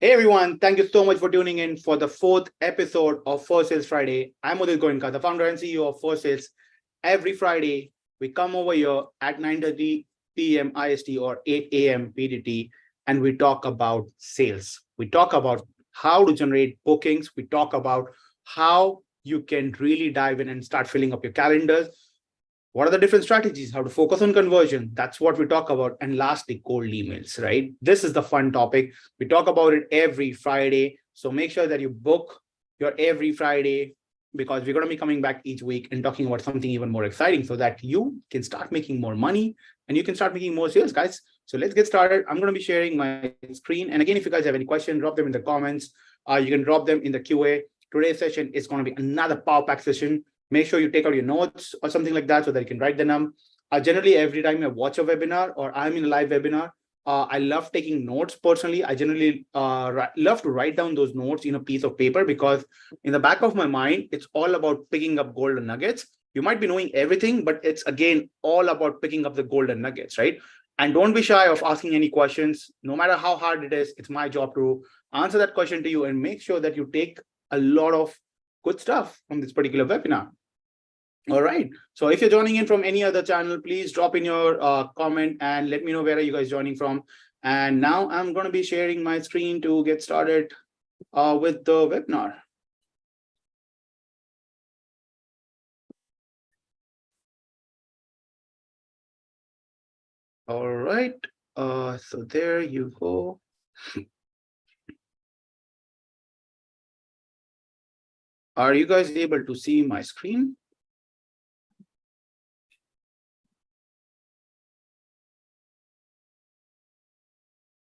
Hey everyone, thank you so much for tuning in for the fourth episode of Firstsales Friday. I'm Udit Goenka, the founder and CEO of Firstsales. Every Friday, we come over here at 9:30 p.m. IST or 8 a.m. PDT, and we talk about sales. We talk about how to generate bookings. We talk about how you can really dive in and start filling up your calendars. What are the different strategies? How to focus on conversion? That's what we talk about. And lastly, cold emails, right? This is the fun topic. We talk about it every Friday. So make sure that you book your every Friday because we're going to be coming back each week and talking about something even more exciting so that you can start making more money and you can start making more sales, guys. So let's get started. I'm going to be sharing my screen. And again, if you guys have any questions, drop them in the comments. You can drop them in the QA. Today's session is going to be another power pack session. Make sure you take out your notes or something like that so that you can write them. Generally, every time I watch a webinar or I'm in a live webinar, I love taking notes personally. I generally love to write down those notes in a piece of paper because in the back of my mind, it's all about picking up golden nuggets. You might be knowing everything, but it's again all about picking up the golden nuggets, right? And don't be shy of asking any questions. No matter how hard it is, it's my job to answer that question to you and make sure that you take a lot of good stuff from this particular webinar. All right. So if you're joining in from any other channel, please drop in your comment and let me know where are you guys joining from. And now I'm going to be sharing my screen to get started with the webinar. All right. So there you go. Are you guys able to see my screen?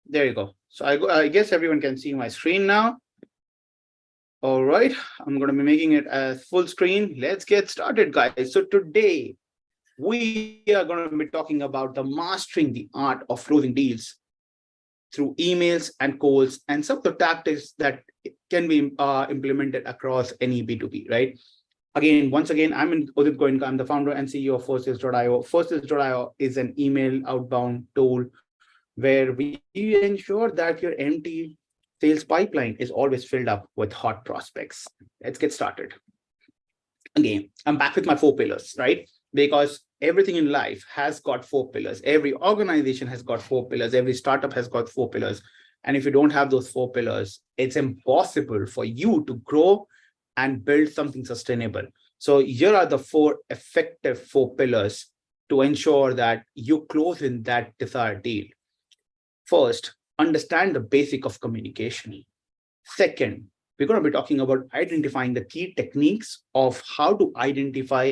There you go. So I guess everyone can see my screen now. All right, I'm going to be making it as full screen. Let's get started, guys. So today we are going to be talking about the mastering the art of closing deals through emails and calls and some of the tactics that can be implemented across any B2B, right? Once again, I'm Udit Goenka. I'm the founder and CEO of Firstsales.io. Firstsales.io is an email outbound tool where we ensure that your empty sales pipeline is always filled up with hot prospects. Let's get started. Again, I'm back with my 4 pillars, right? Because everything in life has got 4 pillars. Every organization has got 4 pillars. Every startup has got 4 pillars. And if you don't have those 4 pillars, it's impossible for you to grow and build something sustainable. So here are the 4 effective 4 pillars to ensure that you close in that desired deal. First, understand the basic of communication. Second, we're going to be talking about identifying the key techniques of how to identify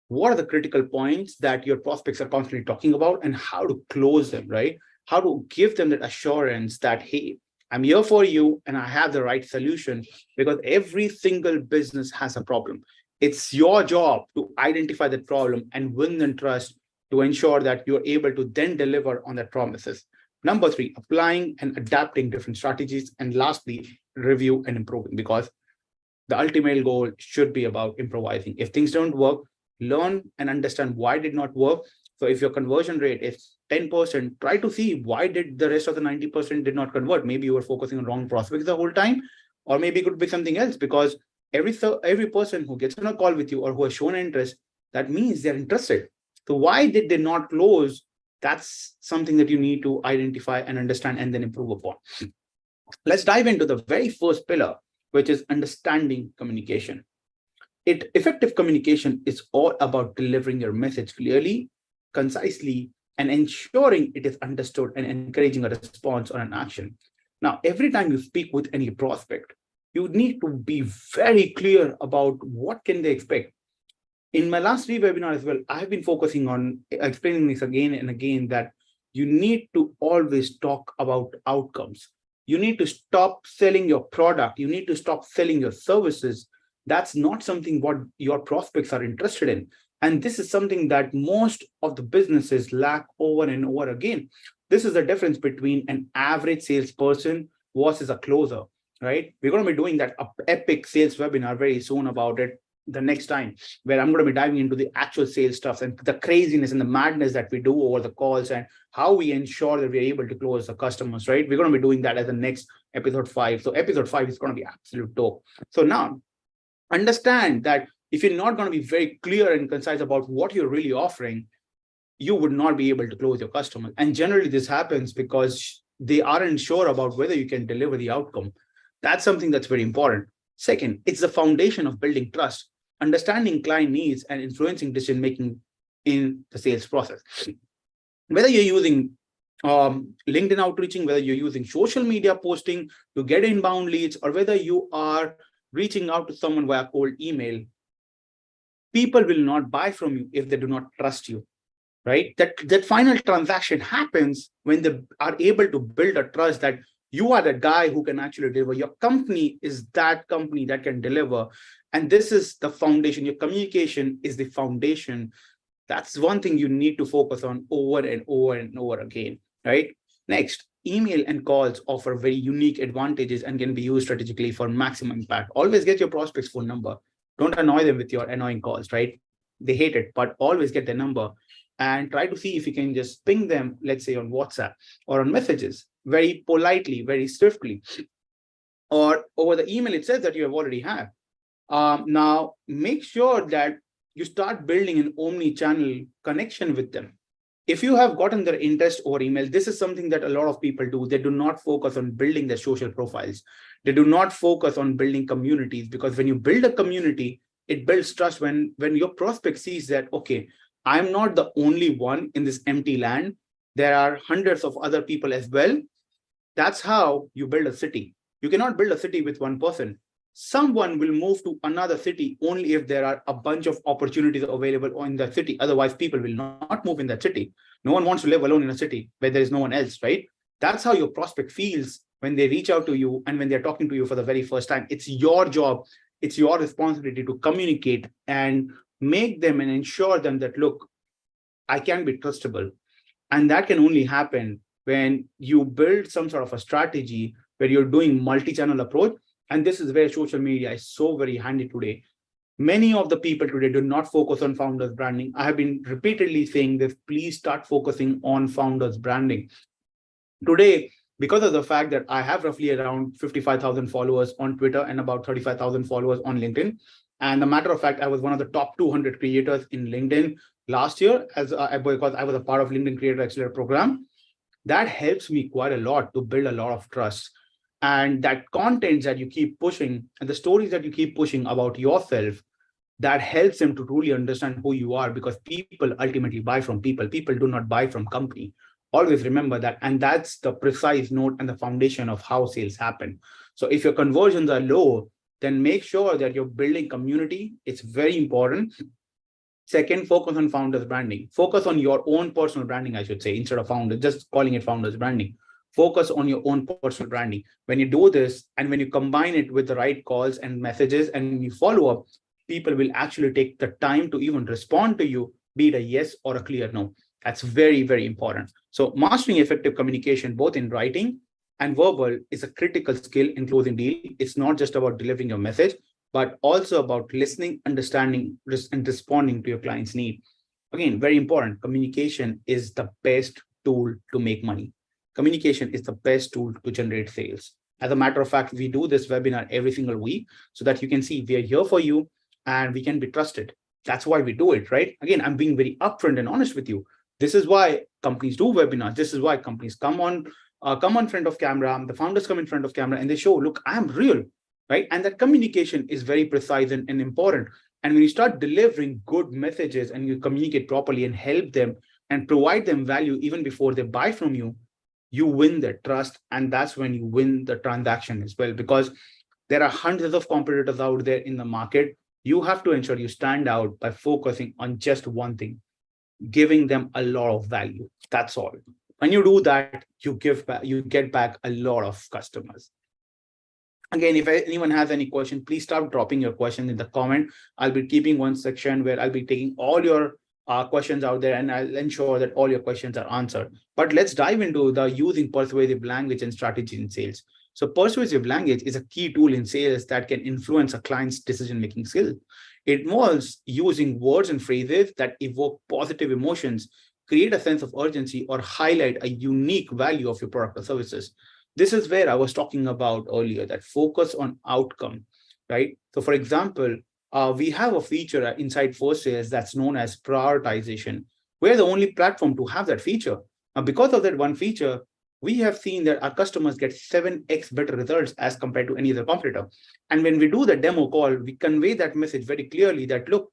what are the critical points that your prospects are constantly talking about and how to close them, right? How to give them that assurance that, hey, I'm here for you and I have the right solution, because every single business has a problem. It's your job to identify that problem and win them trust to ensure that you're able to then deliver on that promises. Number 3, applying and adapting different strategies. And lastly, review and improving, because the ultimate goal should be about improvising. If things don't work, learn and understand why did not work. So if your conversion rate is 10%, try to see why did the rest of the 90% did not convert. Maybe you were focusing on wrong prospects the whole time, or maybe it could be something else, because every person who gets on a call with you or who has shown interest, that means they're interested. So why did they not close? That's something that you need to identify and understand and then improve upon. Let's dive into the very first pillar, which is understanding communication. Effective communication is all about delivering your message clearly, concisely, and ensuring it is understood and encouraging a response or an action. Now, every time you speak with any prospect, you need to be very clear about what can they expect. In my last 3 webinars as well, I've been focusing on explaining this again and again, that you need to always talk about outcomes. You need to stop selling your product. You need to stop selling your services. That's not something what your prospects are interested in. And this is something that most of the businesses lack over and over again. This is the difference between an average salesperson versus a closer, right? We're going to be doing that epic sales webinar very soon about it. the next time, where I'm going to be diving into the actual sales stuff and the craziness and the madness that we do over the calls and how we ensure that we're able to close the customers, right? We're going to be doing that as the next episode 5. So episode 5 is going to be absolute dope. So now understand that if you're not going to be very clear and concise about what you're really offering, you would not be able to close your customers. And generally this happens because they aren't sure about whether you can deliver the outcome. That's something that's very important. Second, it's the foundation of building trust, understanding client needs and influencing decision-making in the sales process. Whether you're using LinkedIn outreaching, whether you're using social media posting to get inbound leads, or whether you are reaching out to someone via cold email, people will not buy from you if they do not trust you, right? That final transaction happens when they are able to build a trust that you are the guy who can actually deliver. Your company is that company that can deliver. And this is the foundation. Your communication is the foundation. That's one thing you need to focus on over and over and over again, right? Next, email and calls offer very unique advantages and can be used strategically for maximum impact. Always get your prospect's phone number. Don't annoy them with your annoying calls, right? They hate it, but always get their number and try to see if you can just ping them, let's say on WhatsApp or on messages, very politely, very swiftly, or over the email it says that you have already had. Now, make sure that you start building an omni-channel connection with them. If you have gotten their interest over email, this is something that a lot of people do. They do not focus on building their social profiles. They do not focus on building communities, because when you build a community, it builds trust when your prospect sees that, okay, I'm not the only one in this empty land. There are hundreds of other people as well. That's how you build a city. You cannot build a city with one person. Someone will move to another city only if there are a bunch of opportunities available in that city. Otherwise, people will not move in that city. No one wants to live alone in a city where there is no one else, right? That's how your prospect feels when they reach out to you and when they're talking to you for the very first time. It's your job. It's your responsibility to communicate and make them and ensure them that, look, I can be trustable. And that can only happen when you build some sort of a strategy where you're doing multi-channel approach. And this is where social media is so very handy today. Many of the people today do not focus on founders branding. I have been repeatedly saying this, please start focusing on founders branding. Today, because of the fact that I have roughly around 55,000 followers on Twitter and about 35,000 followers on LinkedIn. And a matter of fact, I was one of the top 200 creators in LinkedIn last year because I was a part of LinkedIn Creator Accelerator program. That helps me quite a lot to build a lot of trust. And that content that you keep pushing and the stories that you keep pushing about yourself, that helps them to truly understand who you are, because people ultimately buy from people. People do not buy from company. Always remember that. And that's the precise note and the foundation of how sales happen. So if your conversions are low, then make sure that you're building community. It's very important. Second, focus on founders branding. Focus on your own personal branding, I should say, instead of founders, just calling it founders branding. Focus on your own personal branding. When you do this and when you combine it with the right calls and messages and you follow up, people will actually take the time to even respond to you, be it a yes or a clear no. That's very, very important. So mastering effective communication, both in writing and verbal, is a critical skill in closing deal. It's not just about delivering your message, but also about listening, understanding, and responding to your client's need. Again, very important. Communication is the best tool to make money. Communication is the best tool to generate sales. As a matter of fact, we do this webinar every single week so that you can see we are here for you and we can be trusted. That's why we do it, right? Again, I'm being very upfront and honest with you. This is why companies do webinars. This is why companies come on front of camera. The founders come in front of camera and they show, look, I'm real, right? And that communication is very precise and important. And when you start delivering good messages and you communicate properly and help them and provide them value even before they buy from you, you win their trust. And that's when you win the transaction as well, because there are hundreds of competitors out there in the market. You have to ensure you stand out by focusing on just one thing, giving them a lot of value. That's all. When you do that, you get back a lot of customers. Again, if anyone has any question, please start dropping your question in the comment. I'll be keeping one section where I'll be taking all your questions out there, and I'll ensure that all your questions are answered. But let's dive into the using persuasive language and strategy in sales. So persuasive language is a key tool in sales that can influence a client's decision-making skill. It involves using words and phrases that evoke positive emotions, create a sense of urgency, or highlight a unique value of your product or services. This is where I was talking about earlier, that focus on outcome, right? So for example, we have a feature inside Firstsales that's known as prioritization. We're the only platform to have that feature. Now, because of that one feature, we have seen that our customers get 7x better results as compared to any other competitor. And when we do the demo call, we convey that message very clearly that, look,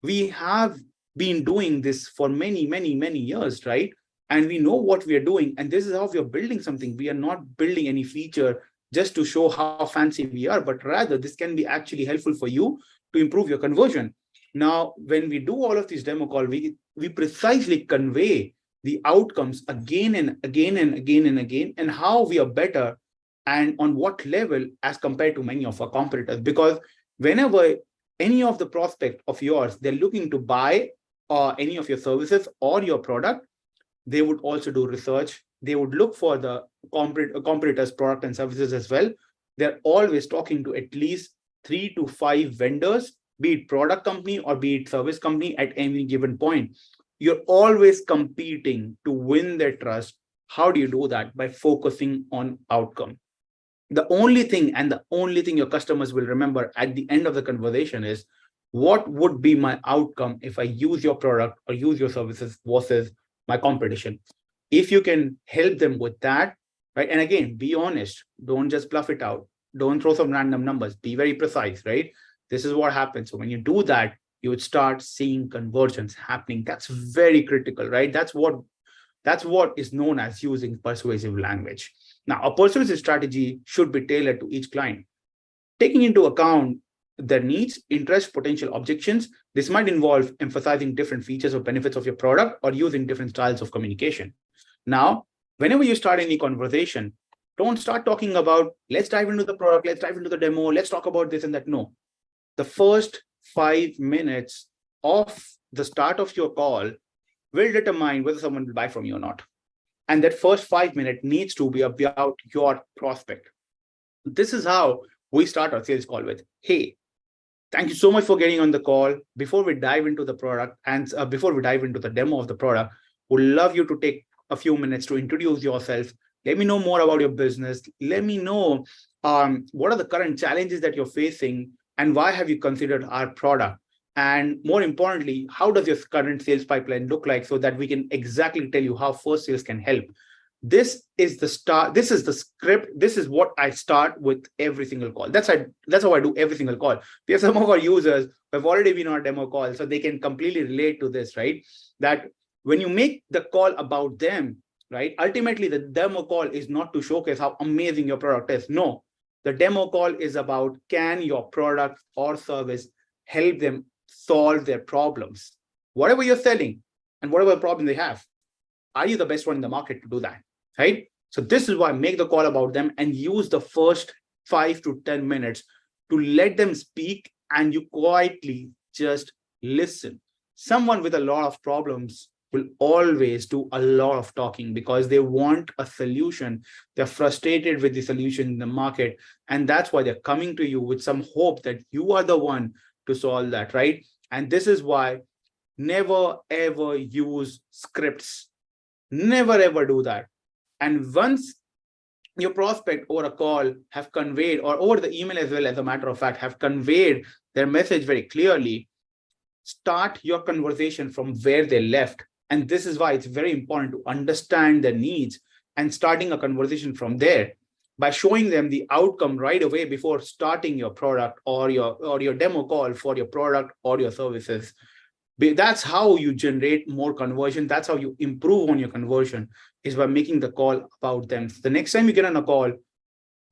we have been doing this for many, many, many years, right? And we know what we are doing. And this is how we are building something. We are not building any feature just to show how fancy we are, but rather this can be actually helpful for you to improve your conversion. Now, when we do all of these demo calls, we precisely convey the outcomes again and again and again and again, and how we are better and on what level as compared to many of our competitors. Because whenever any of the prospect of yours, they're looking to buy any of your services or your product, they would also do research. They would look for the competitors' product and services as well. They're always talking to at least 3 to 5 vendors, be it product company or be it service company at any given point. You're always competing to win their trust. How do you do that? By focusing on outcome. The only thing your customers will remember at the end of the conversation is, what would be my outcome if I use your product or use your services versus my competition? If you can help them with that, right? And again, be honest. Don't just bluff it out. Don't throw some random numbers. Be very precise, right? This is what happens. So when you do that, you would start seeing conversions happening. That's very critical, right? That's what is known as using persuasive language. Now, a persuasive strategy should be tailored to each client, taking into account their needs, interests, potential objections. This might involve emphasizing different features or benefits of your product or using different styles of communication. Now, whenever you start any conversation, don't start talking about, let's dive into the product, let's dive into the demo, let's talk about this and that. No. The first 5 minutes of the start of your call will determine whether someone will buy from you or not. And that first 5 minutes needs to be about your prospect. This is how we start our sales call with, hey, thank you so much for getting on the call. Before we dive into the product and before we dive into the demo of the product, we'd love you to take a few minutes to introduce yourself. Let me know more about your business. Let me know what are the current challenges that you're facing and why have you considered our product? And more importantly, how does your current sales pipeline look like so that we can exactly tell you how Firstsales can help? This is the start. This is the script. This is what I start with every single call. That's how I do every single call. We have some of our users who have already been on our demo call, so they can completely relate to this, right? That when you make the call about them, right? Ultimately, the demo call is not to showcase how amazing your product is. No, the demo call is about, can your product or service help them solve their problems? Whatever you're selling and whatever problem they have, are you the best one in the market to do that? Right? So this is why make the call about them and use the first 5 to 10 minutes to let them speak, and you quietly just listen. Someone with a lot of problems will always do a lot of talking because they want a solution. They're frustrated with the solution in the market. And that's why they're coming to you with some hope that you are the one to solve that, right? And this is why never ever use scripts. Never ever do that. And once your prospect over a call have conveyed, or over the email as well, as a matter of fact, have conveyed their message very clearly, start your conversation from where they left. And this is why it's very important to understand their needs and starting a conversation from there by showing them the outcome right away before starting your product or your demo call for your product or your services. That's how you generate more conversion. That's how you improve on your conversion, is by making the call about them. So the next time you get on a call,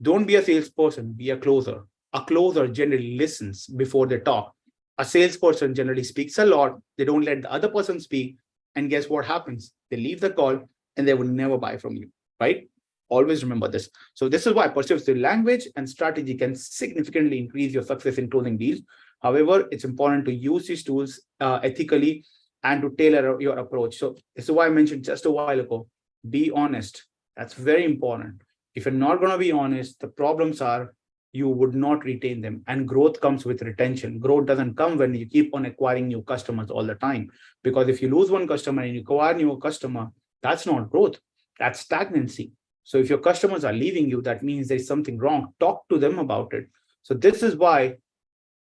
don't be a salesperson, be a closer. A closer generally listens before they talk. A salesperson generally speaks a lot. They don't let the other person speak. And guess what happens? They leave the call and they will never buy from you, right? Always remember this. So this is why persuasive language and strategy can significantly increase your success in closing deals. However, it's important to use these tools ethically and to tailor your approach. So this is why I mentioned just a while ago, be honest. That's very important. If you're not going to be honest, the problems are you would not retain them. And growth comes with retention. Growth doesn't come when you keep on acquiring new customers all the time. Because if you lose one customer and you acquire new customer, that's not growth, that's stagnancy. So if your customers are leaving you, that means there's something wrong. Talk to them about it. So this is why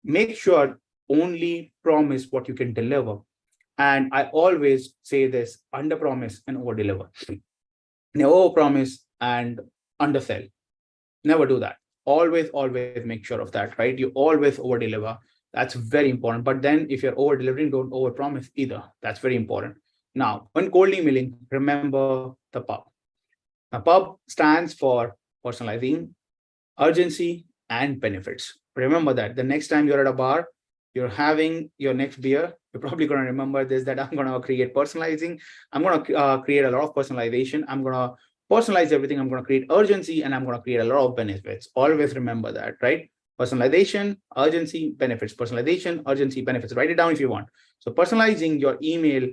make sure only promise what you can deliver. And I always say this: under promise and over deliver. Never over promise and undersell. Never do that. Always make sure of that, right? You always over deliver. That's very important. But then if you're over delivering, don't over promise either. That's very important. Now, when cold emailing, remember the pub. Now, pub stands for personalizing, urgency, and benefits. Remember that the next time you're at a bar, you're having your next beer, you're probably going to remember this, that I'm going to create personalizing. I'm going to create a lot of personalization. I'm going to personalize everything. I'm going to create urgency, and I'm going to create a lot of benefits. Always remember that, right? Personalization, urgency, benefits. Personalization, urgency, benefits. Write it down if you want. So personalizing your email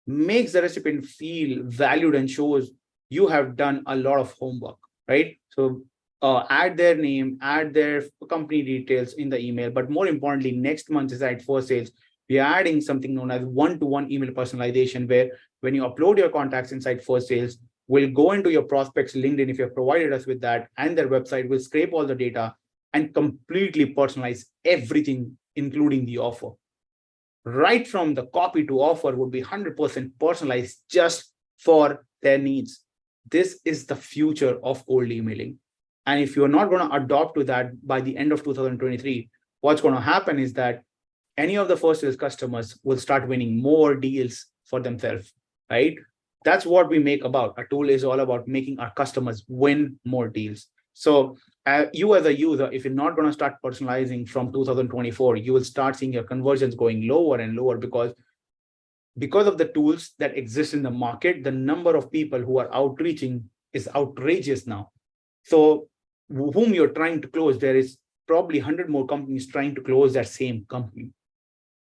makes the recipient feel valued and shows you have done a lot of homework, right? So add their name, add their company details in the email. But more importantly, next month is at Firstsales, we are adding something known as one-to-one email personalization, where when you upload your contacts inside Firstsales, we'll go into your prospects LinkedIn if you have provided us with that, and their website will scrape all the data and completely personalize everything, including the offer. Right from the copy to offer would be 100% personalized just for their needs. This is the future of cold emailing. And if you're not going to adopt to that by the end of 2023, what's going to happen is that any of the Firstsales customers will start winning more deals for themselves, right? That's what we make about. A tool is all about making our customers win more deals. So you as a user, if you're not going to start personalizing from 2024, you will start seeing your conversions going lower and lower because of the tools that exist in the market. The number of people who are outreaching is outrageous now. So whom you're trying to close, there is probably 100 more companies trying to close that same company.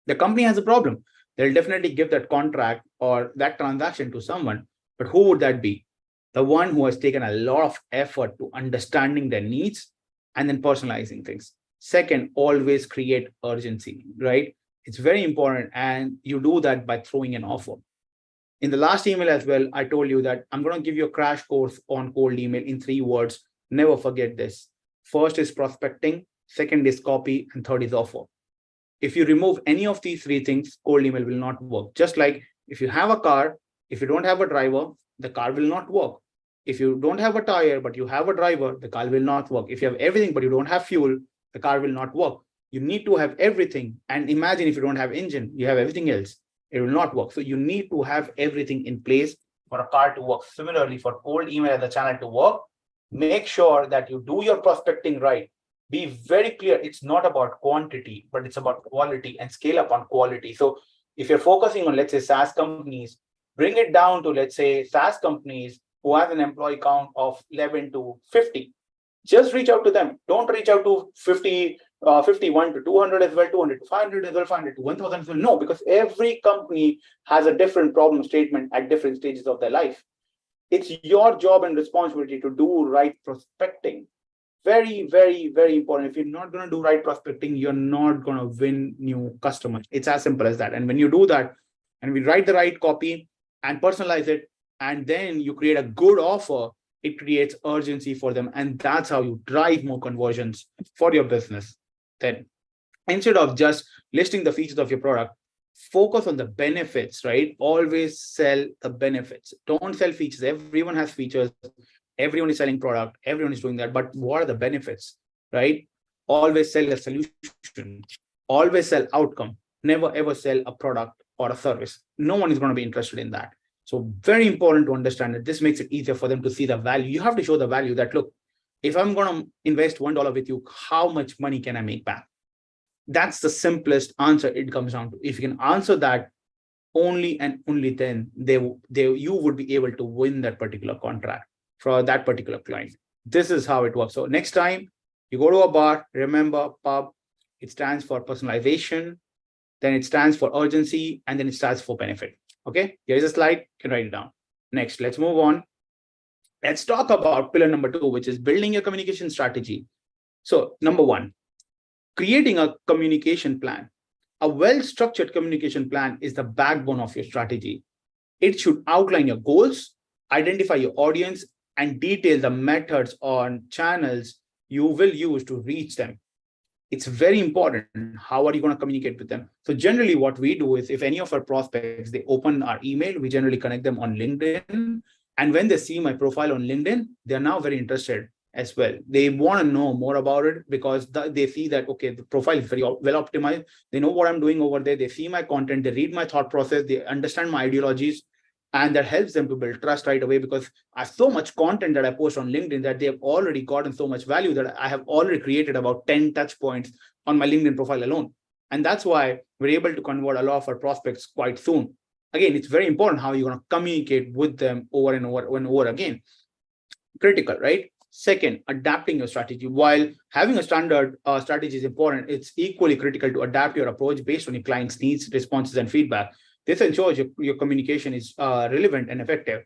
The company has a problem. They'll definitely give that contract or that transaction to someone, but who would that be? The one who has taken a lot of effort to understanding their needs and then personalizing things. Second, always create urgency, right? It's very important. And you do that by throwing an offer. In the last email as well, I told you that I'm going to give you a crash course on cold email in 3 words. Never forget this. First is prospecting, second is copy, and third is offer. If you remove any of these 3 things, cold email will not work. Just like if you have a car, if you don't have a driver, the car will not work. If you don't have a tire, but you have a driver, the car will not work. If you have everything, but you don't have fuel, the car will not work. You need to have everything. And imagine if you don't have engine, you have everything else, it will not work. So you need to have everything in place for a car to work. Similarly, for cold email as a channel to work, make sure that you do your prospecting right. Be very clear. It's not about quantity, but it's about quality, and scale up on quality. So if you're focusing on, let's say, SaaS companies, bring it down to, let's say, SaaS companies who have an employee count of 11 to 50. Just reach out to them. Don't reach out to 51 to 200 as well, 200 to 500 as well, 500 to 1000 as well. No, because every company has a different problem statement at different stages of their life. It's your job and responsibility to do right prospecting. Very, very, very important. If you're not going to do right prospecting, you're not going to win new customers. It's as simple as that. And when you do that, and we write the right copy and personalize it, and then you create a good offer, it creates urgency for them. And that's how you drive more conversions for your business. Then instead of just listing the features of your product, focus on the benefits, right? Always sell the benefits. Don't sell features. Everyone has features. Everyone is selling product. Everyone is doing that. But what are the benefits, right? Always sell a solution. Always sell outcome. Never, ever sell a product or a service. No one is going to be interested in that. So very important to understand that this makes it easier for them to see the value. You have to show the value that, look, if I'm going to invest $1 with you, how much money can I make back? That's the simplest answer it comes down to. If you can answer that, only and only then you would be able to win that particular contract for that particular client. This is how it works. So next time you go to a bar, remember pub, it stands for personalization, then it stands for urgency, and then it stands for benefit. Okay, here's a slide, you can write it down. Next, let's move on. Let's talk about pillar number 2, which is building your communication strategy. So number one, creating a communication plan. A well-structured communication plan is the backbone of your strategy. It should outline your goals, identify your audience, and detail the methods or channels you will use to reach them. It's very important. How are you going to communicate with them? So generally what we do is if any of our prospects, they open our email, we generally connect them on LinkedIn. And when they see my profile on LinkedIn, they're now very interested as well. They want to know more about it because they see that, okay, the profile is very well optimized. They know what I'm doing over there. They see my content, they read my thought process, they understand my ideologies, and that helps them to build trust right away because I have so much content that I post on LinkedIn that they have already gotten so much value that I have already created about 10 touch points on my LinkedIn profile alone. And that's why we're able to convert a lot of our prospects quite soon. Again, it's very important how you're going to communicate with them over and over again. Critical, right? Second, adapting your strategy. While having a standard strategy is important, it's equally critical to adapt your approach based on your client's needs, responses, and feedback. This ensures your communication is relevant and effective.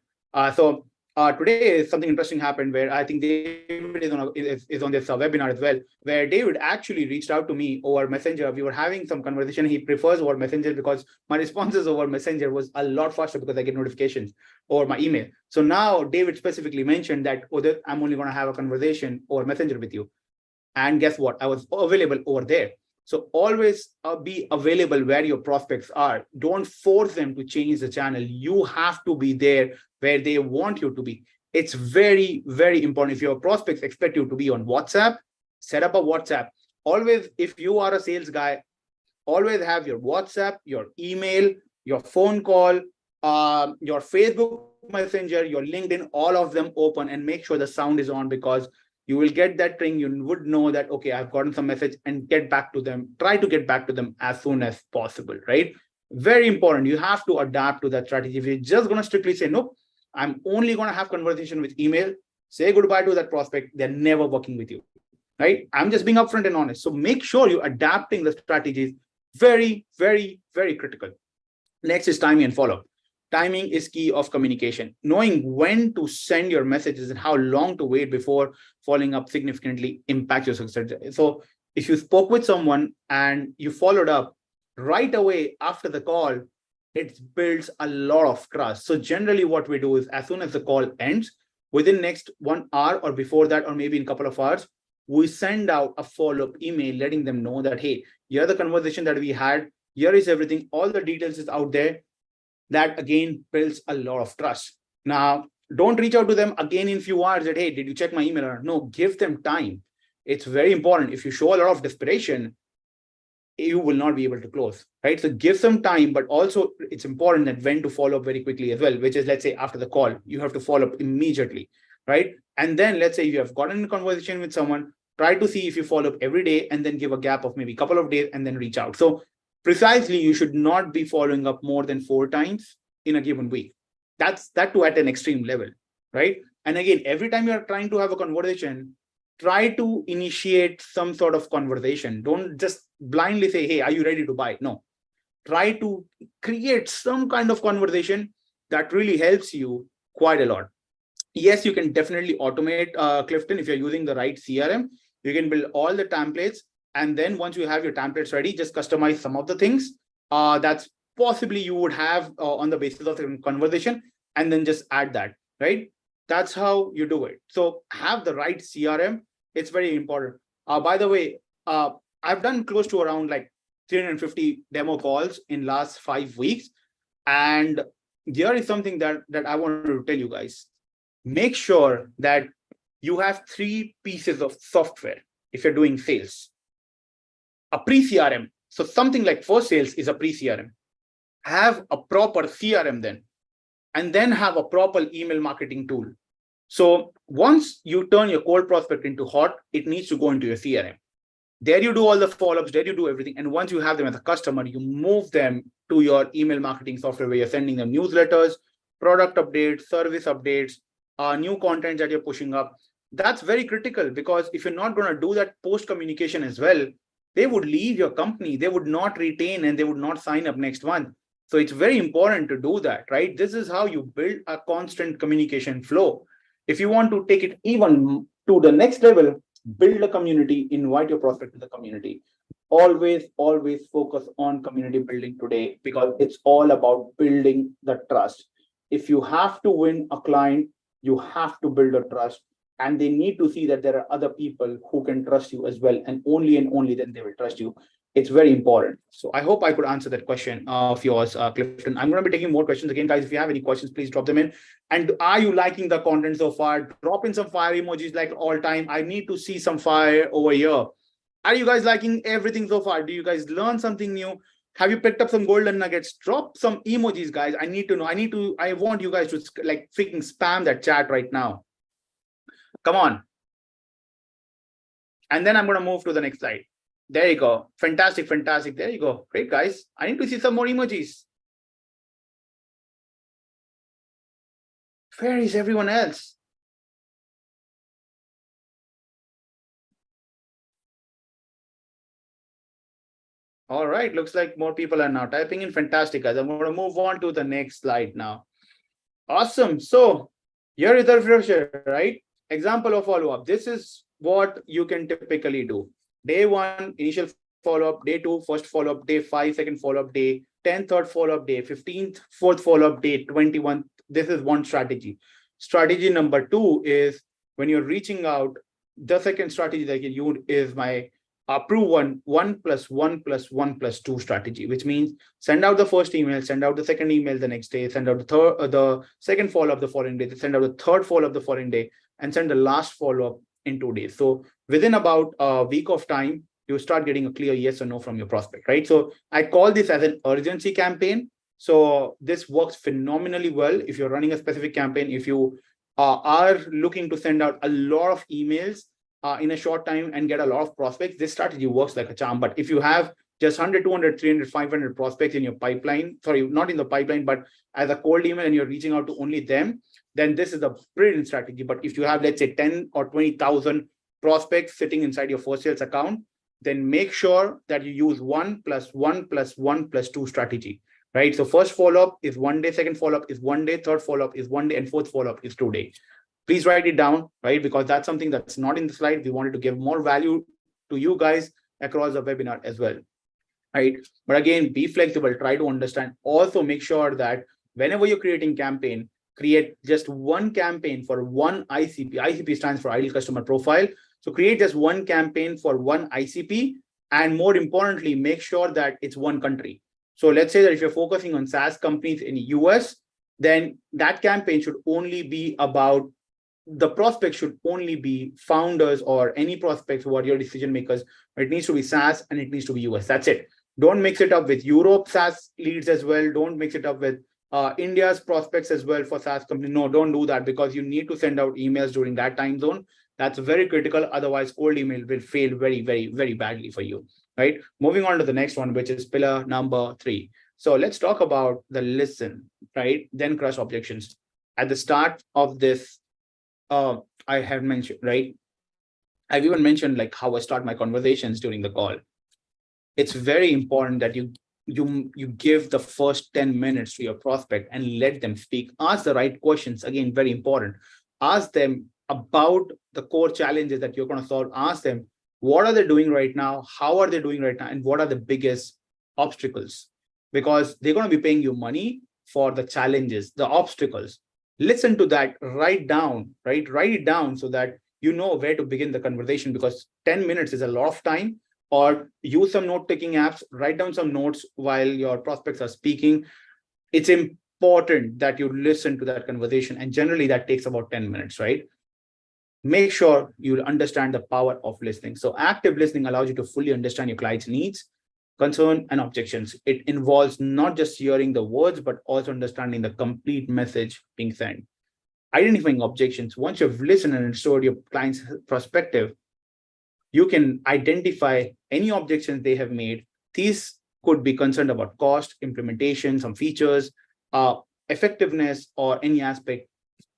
So today, something interesting happened where I think David is on this webinar as well, where David actually reached out to me over Messenger. We were having some conversation. He prefers over Messenger because my responses over Messenger was a lot faster because I get notifications over my email. So now David specifically mentioned that, I'm only going to have a conversation over Messenger with you. And guess what? I was available over there. So always be available where your prospects are. Don't force them to change the channel. You have to be there where they want you to be. It's very, very important. If your prospects expect you to be on WhatsApp, set up a WhatsApp. Always, if you are a sales guy, always have your WhatsApp, your email, your phone call, your Facebook Messenger, your LinkedIn, all of them open, and make sure the sound is on, because you will get that ring. You would know that, okay, I've gotten some message, and get back to them. Try to get back to them as soon as possible, right? Very important. You have to adapt to that strategy. If you're just going to strictly say, nope, I'm only going to have conversation with email, say goodbye to that prospect, they're never working with you, right? I'm just being upfront and honest. So make sure you're adapting the strategies. Very, very, very critical. Next is timing and follow-up. Timing is key of communication. Knowing when to send your messages and how long to wait before following up significantly impacts your success. So if you spoke with someone and you followed up right away after the call, it builds a lot of trust. So generally what we do is, as soon as the call ends, within next 1 hour or before that, or maybe in a couple of hours, we send out a follow-up email letting them know that, hey, here's the conversation that we had. Here is everything. All the details is out there. That again builds a lot of trust. Now, don't reach out to them again in a few hours that, hey, did you check my email? Or no, give them time. It's very important. If you show a lot of desperation, you will not be able to close, right? So give some time, but also it's important that when to follow up very quickly as well, which is, let's say after the call, you have to follow up immediately, right? And then let's say you have gotten a conversation with someone, try to see if you follow up every day and then give a gap of maybe a couple of days and then reach out. So precisely, you should not be following up more than 4 times in a given week. That's that too at an extreme level, right? And again, every time you're trying to have a conversation, try to initiate some sort of conversation. Don't just blindly say, hey, are you ready to buy? No, try to create some kind of conversation that really helps you quite a lot. Yes, you can definitely automate, Clifton, if you're using the right CRM. You can build all the templates. And then once you have your templates ready, just customize some of the things that's possibly you would have on the basis of the conversation, and then just add that, right? That's how you do it. So have the right CRM. It's very important. By the way, I've done close to around like 350 demo calls in last 5 weeks. And here is something that I wanted to tell you guys. Make sure that you have 3 pieces of software if you're doing sales. A pre-CRM. So something like Firstsales is a pre-CRM. Have a proper CRM then, and then have a proper email marketing tool. So once you turn your cold prospect into hot, it needs to go into your CRM. There you do all the follow-ups, there you do everything. And once you have them as a customer, you move them to your email marketing software where you're sending them newsletters, product updates, service updates, new content that you're pushing up. That's very critical, because if you're not going to do that post communication as well, they would leave your company, they would not retain, and they would not sign up next month. So it's very important to do that, right? This is how you build a constant communication flow. If you want to take it even to the next level, Build a community, invite your prospect to the community. Always focus on community building today, because it's all about building the trust. If you have to win a client, you have to build a trust, and they need to see that there are other people who can trust you as well, and only then they will trust you. It's very important. So I hope I could answer that question of yours, Clifton. I'm going to be taking more questions again, guys. If you have any questions, please drop them in. And are you liking the content so far? Drop in some fire emojis like all time. I need to see some fire over here. Are you guys liking everything so far? Do you guys learn something new? Have you picked up some golden nuggets? Drop some emojis, guys. I need to know. I want you guys to like freaking spam that chat right now. Come on. And then I'm going to move to the next slide. There you go. Fantastic. There you go. Great, guys. I need to see some more emojis. Where is everyone else? All right, looks like more people are now typing in. Fantastic, guys. I'm going to move on to the next slide now. Awesome. So here is the refresher, right? Example of follow-up. This is what you can typically do. Day 1, initial follow-up. Day 2, first follow-up. Day 5, second follow-up. Day 10, third follow-up. Day 15th, fourth follow-up. Day 21. This is one strategy. Strategy number 2 is when you're reaching out, the second strategy that you use is my approve 1+1+1+2 strategy, which means send out the first email, send out the second email the next day, send out the second follow-up the following day, send out the third follow-up the following day, and send the last follow-up in 2 days. So within about a week of time, you start getting a clear yes or no from your prospect, right? So I call this as an urgency campaign. So this works phenomenally well if you're running a specific campaign. If you are looking to send out a lot of emails in a short time and get a lot of prospects, this strategy works like a charm. But if you have just 100, 200, 300, 500 prospects in your pipeline, sorry, not in the pipeline, but as a cold email, and you're reaching out to only them, then this is a brilliant strategy. But if you have, let's say, 10 or 20,000 prospects sitting inside your Firstsales account, then make sure that you use 1+1+1+2 strategy, right? So first follow-up is 1 day, second follow-up is 1 day, third follow-up is 1 day, and fourth follow-up is 2 days. Please write it down, right? Because that's something that's not in the slide. We wanted to give more value to you guys across the webinar as well, right? But again, be flexible, try to understand. Also make sure that whenever you're creating campaign, create just one campaign for one ICP. ICP stands for Ideal Customer Profile. So create just one campaign for one ICP. And more importantly, make sure that it's one country. So let's say that if you're focusing on SaaS companies in the US, then that campaign should only be about, the prospects should only be founders or any prospects who are your decision makers. It needs to be SaaS and it needs to be US. That's it. Don't mix it up with Europe SaaS leads as well. Don't mix it up with India's prospects as well for SaaS companies. No, don't do that, because you need to send out emails during that time zone. That's very critical. Otherwise, cold email will fail very badly for you, right? Moving on to the next one, which is pillar number 3. So let's talk about the listen, right? Then crush objections. At the start of this, I have mentioned, right? I've even mentioned like how I start my conversations during the call. It's very important that you give the first 10 minutes to your prospect and let them speak. Ask the right questions. Again, very important. Ask them about the core challenges that you're going to solve. Ask them, what are they doing right now? How are they doing right now? And what are the biggest obstacles? Because they're going to be paying you money for the challenges, the obstacles. Listen to that, write down, right? Write it down so that you know where to begin the conversation, because 10 minutes is a lot of time. Or use some note-taking apps, write down some notes while your prospects are speaking. It's important that you listen to that conversation. And generally that takes about 10 minutes, right? Make sure you understand the power of listening. So active listening allows you to fully understand your client's needs, concern, and objections. It involves not just hearing the words, but also understanding the complete message being sent. Identifying objections. Once you've listened and understood your client's perspective, you can identify any objections they have made. These could be concerned about cost, implementation, some features, effectiveness, or any aspect.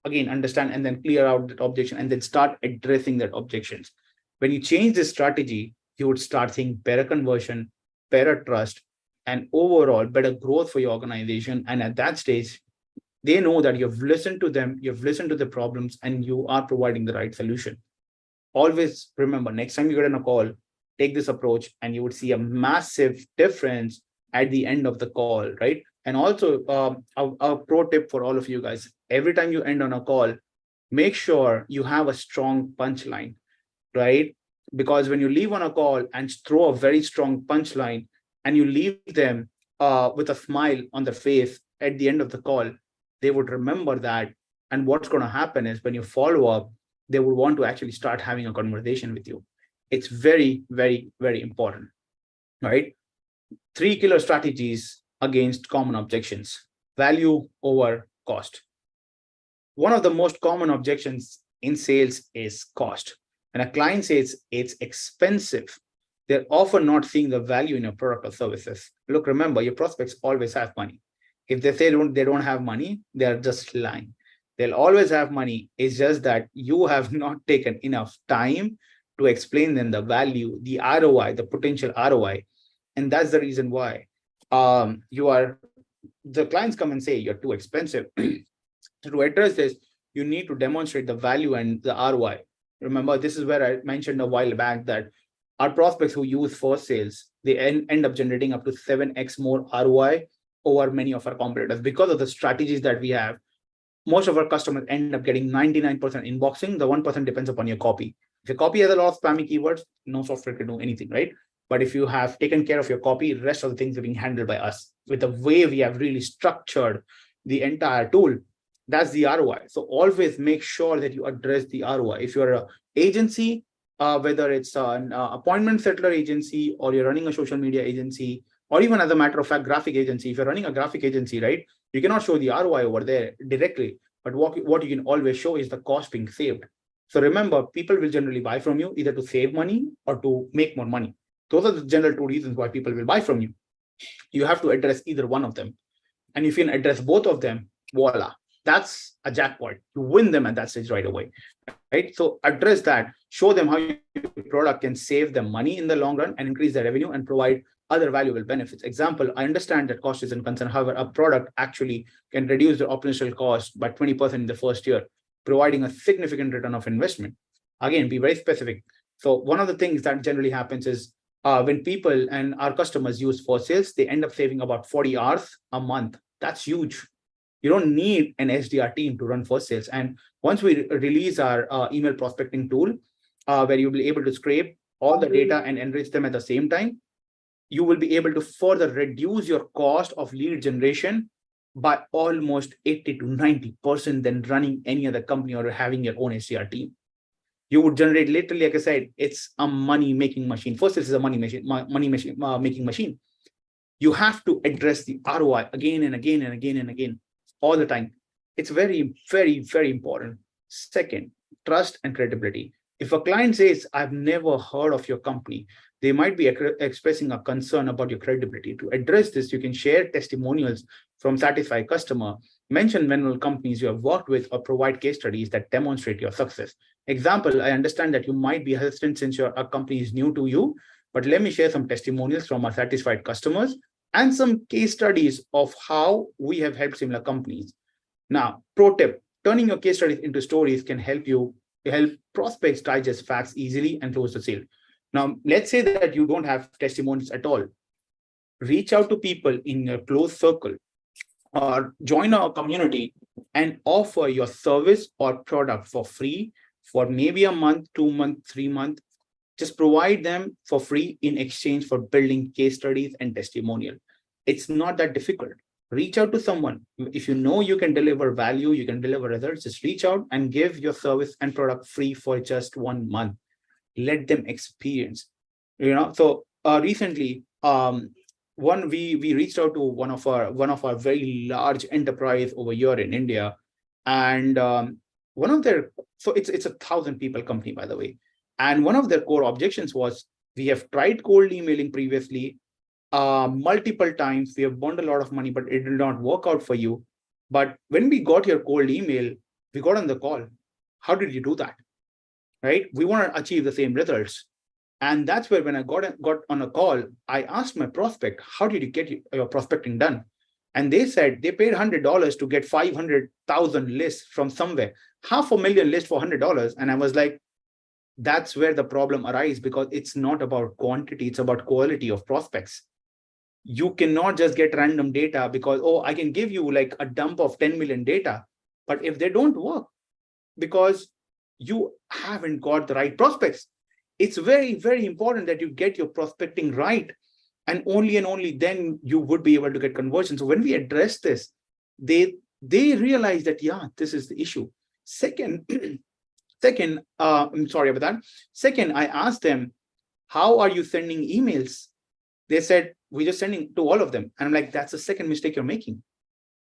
Again, understand and then clear out that objection and then start addressing that objections. When you change this strategy, you would start seeing better conversion, better trust, and overall better growth for your organization. And at that stage, they know that you've listened to them, you've listened to the problems, and you are providing the right solution. always remember, next time you get on a call, take this approach and you would see a massive difference at the end of the call, right? And also a pro tip for all of you guys, every time you end on a call, make sure you have a strong punchline, right? Because when you leave on a call and throw a very strong punchline and you leave them with a smile on their face at the end of the call, they would remember that. And what's going to happen is when you follow up, they will want to actually start having a conversation with you. It's very, very, very important, right? 3 killer strategies against common objections. Value over cost. One of the most common objections in sales is cost. When a client says it's expensive, they're often not seeing the value in your product or services. Look, remember, your prospects always have money. If they say they don't have money, they're just lying. They'll always have money. It's just that you have not taken enough time to explain them the value, the ROI, the potential ROI. And that's the reason why the clients come and say you're too expensive. To address this, you need to demonstrate the value and the ROI. Remember, this is where I mentioned a while back that our prospects who use Firstsales, they end up generating up to 7x more ROI over many of our competitors because of the strategies that we have. Most of our customers end up getting 99% inboxing. The 1% depends upon your copy. If your copy has a lot of spammy keywords, no software can do anything, right? But if you have taken care of your copy, the rest of the things are being handled by us. With the way we have really structured the entire tool, that's the ROI. So always make sure that you address the ROI. If you're an agency, whether it's an appointment settler agency or you're running a social media agency, or even as a matter of fact, graphic agency, if you're running a graphic agency, right, you cannot show the ROI over there directly, but what you can always show is the cost being saved. So remember, people will generally buy from you either to save money or to make more money. Those are the general 2 reasons why people will buy from you. You have to address either one of them. And if you can address both of them, voila, that's a jackpot. You win them at that stage right away, right? So address that, show them how your product can save them money in the long run and increase their revenue and provide other valuable benefits. Example, I understand that cost isn't concern. However, a product actually can reduce the operational cost by 20% in the first year, providing a significant return of investment. Again, be very specific. So one of the things that generally happens is when people and our customers use Firstsales, they end up saving about 40 hours a month. That's huge. You don't need an SDR team to run Firstsales. And once we release our email prospecting tool, where you'll be able to scrape all the data and enrich them at the same time, you will be able to further reduce your cost of lead generation by almost 80 to 90% than running any other company or having your own SDR team. You would generate, literally, like I said, it's a money-making machine. Firstsales is a money-making machine. You have to address the ROI again and again and again and again, all the time. It's very, very, very important. Second, trust and credibility. If a client says, I've never heard of your company, they might be expressing a concern about your credibility. To address this, you can share testimonials from satisfied customer, mention manual companies you have worked with, or provide case studies that demonstrate your success. Example, I understand that you might be hesitant since your company is new to you, but let me share some testimonials from our satisfied customers and some case studies of how we have helped similar companies. Now, pro tip, turning your case studies into stories can help prospects digest facts easily and close the sale. Now, let's say that you don't have testimonials at all. Reach out to people in your close circle or join our community and offer your service or product for free for maybe a month, 2 months, 3 months. Just provide them for free in exchange for building case studies and testimonial. It's not that difficult. Reach out to someone. If you know you can deliver value, you can deliver results, just reach out and give your service and product free for just 1 month. Let them experience. So recently, we reached out to one of our very large enterprise over here in India, and one of their, so it's a 1,000 people company, by the way, and one of their core objections was, we have tried cold emailing previously multiple times, we have burned a lot of money, but it did not work out for you. But when we got your cold email, we got on the call. How did you do that? Right? We want to achieve the same results. And that's where, when I got on a call, I asked my prospect, how did you get your prospecting done? And they said they paid $100 to get 500,000 lists from somewhere, 500,000 lists for $100. And I was like, That's where the problem arises, because it's not about quantity, it's about quality of prospects. You cannot just get random data because, oh, I can give you like a dump of 10 million data, but if they don't work because you haven't got the right prospects, it's very, very important that you get your prospecting right. And only then you would be able to get conversion. So when we address this, they realize that, yeah, this is the issue. Second, I'm sorry about that. Second, I asked them, how are you sending emails? They said, we're just sending to all of them. And I'm like, that's the second mistake you're making,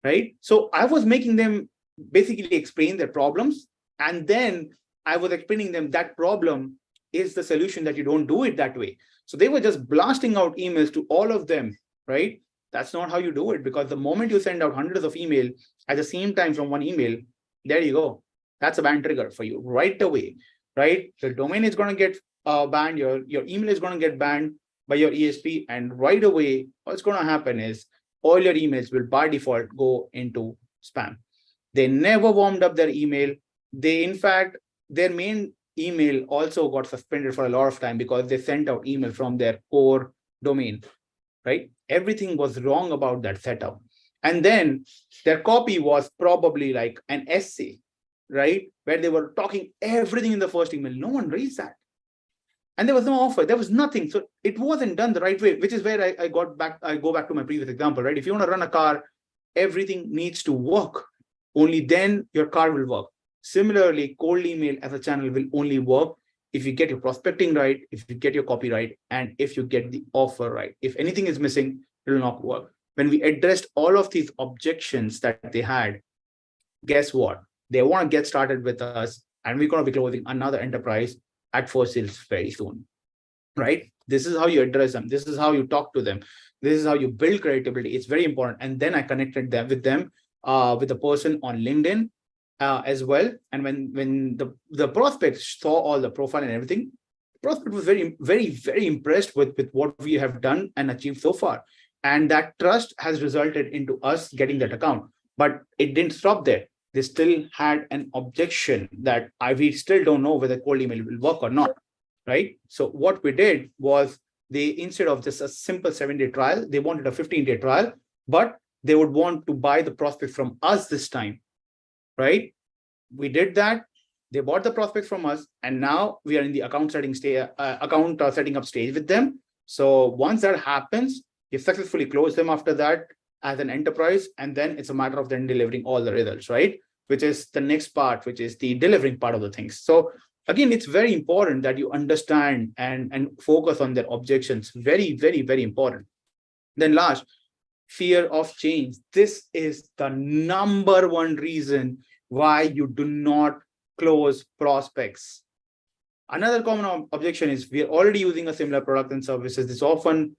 right? So I was making them basically explain their problems. And then I was explaining them that problem is the solution, that you don't do it that way. So they were just blasting out emails to all of them, right? That's not how you do it, because the moment you send out hundreds of email at the same time from one email, there you go. That's a ban trigger for you right away, right? The domain is going to get banned. Your email is going to get banned by your ESP. And right away, what's going to happen is all your emails will by default go into spam. They never warmed up their email. They, in fact, their main email also got suspended for a lot of time because they sent out email from their core domain, right? Everything was wrong about that setup. And then their copy was probably like an essay, right? Where they were talking everything in the first email. No one reads that. And there was no offer. There was nothing. So it wasn't done the right way, which is where I go back to my previous example, right? If you want to run a car, everything needs to work. Only then your car will work. Similarly, cold email as a channel will only work if you get your prospecting right, if you get your copy right, and if you get the offer right. If anything is missing, it will not work. When we addressed all of these objections that they had, guess what? They want to get started with us, and we're going to be closing another enterprise at Firstsales very soon, right? This is how you address them. This is how you talk to them. This is how you build credibility. It's very important. And then I connected them with the person on LinkedIn as well. And when the prospect saw all the profile and everything, the prospect was very, very, very impressed with what we have done and achieved so far. And that trust has resulted into us getting that account. But it didn't stop there. They still had an objection that we still don't know whether cold email will work or not, right? So what we did was, they, instead of just a simple 7-day trial, they wanted a 15-day trial, but they would want to buy the prospect from us this time, right? We did that. They bought the prospect from us, and now we are in the account setting up stage with them. So once that happens, you successfully close them after that as an enterprise, and then it's a matter of then delivering all the results, right? Which is the next part, which is the delivering part of the things. So again, it's very important that you understand and focus on their objections. Very, very, very important. Then last, fear of change. This is the number one reason why you do not close prospects. Another common objection is, we are already using a similar product and services. This often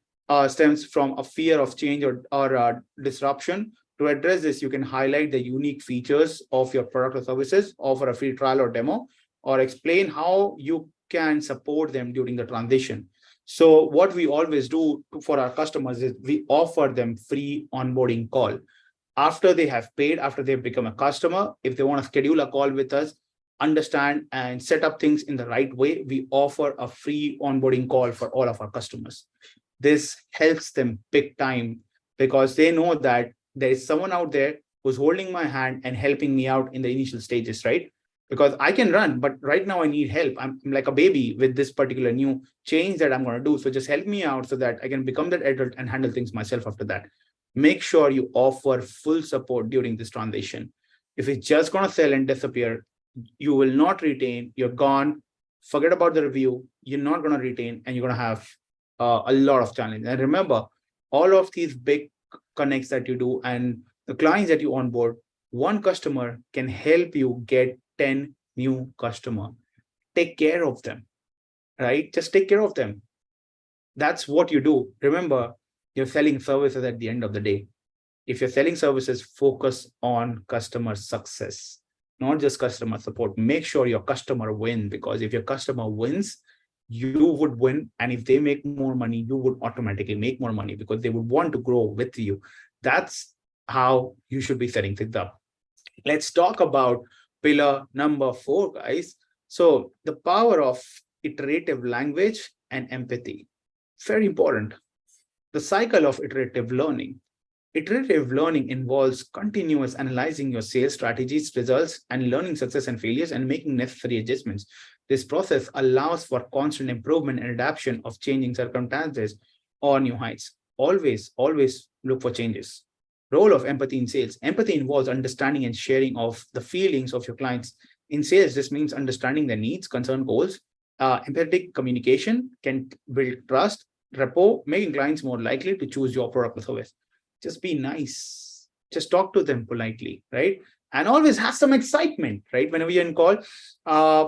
stems from a fear of change or disruption. To address this, you can highlight the unique features of your product or services, offer a free trial or demo, or explain how you can support them during the transition. So what we always do for our customers is we offer them free onboarding call. After they have paid, after they've become a customer, if they want to schedule a call with us, understand and set up things in the right way, we offer a free onboarding call for all of our customers. This helps them big time, because they know that there is someone out there who's holding my hand and helping me out in the initial stages, right? Because I can run, but right now I need help. I'm like a baby with this particular new change that I'm going to do. So just help me out so that I can become that adult and handle things myself after that. Make sure you offer full support during this transition. If it's just going to sell and disappear, you will not retain. You're gone. Forget about the review. You're not going to retain, and you're going to have a lot of challenge. And remember, all of these big connects that you do and the clients that you onboard, one customer can help you get 10 new customers. Take care of them, right? Just take care of them. That's what you do. Remember, you're selling services at the end of the day. If you're selling services, focus on customer success, not just customer support. Make sure your customer wins, because if your customer wins, you would win. And if they make more money, you would automatically make more money, because they would want to grow with you. That's how you should be setting things up. Let's talk about pillar number 4, guys. So the power of iterative language and empathy, very important. The cycle of iterative learning. Iterative learning involves continuous analyzing your sales strategies, results, and learning success and failures and making necessary adjustments. This process allows for constant improvement and adaptation of changing circumstances or new heights. Always look for changes. Role of empathy in sales. Empathy involves understanding and sharing of the feelings of your clients. In sales, this means understanding their needs, concern, goals. Empathetic communication can build trust, rapport, making clients more likely to choose your product or service. Just be nice. Just talk to them politely, right? And always have some excitement, right? Whenever you're in call.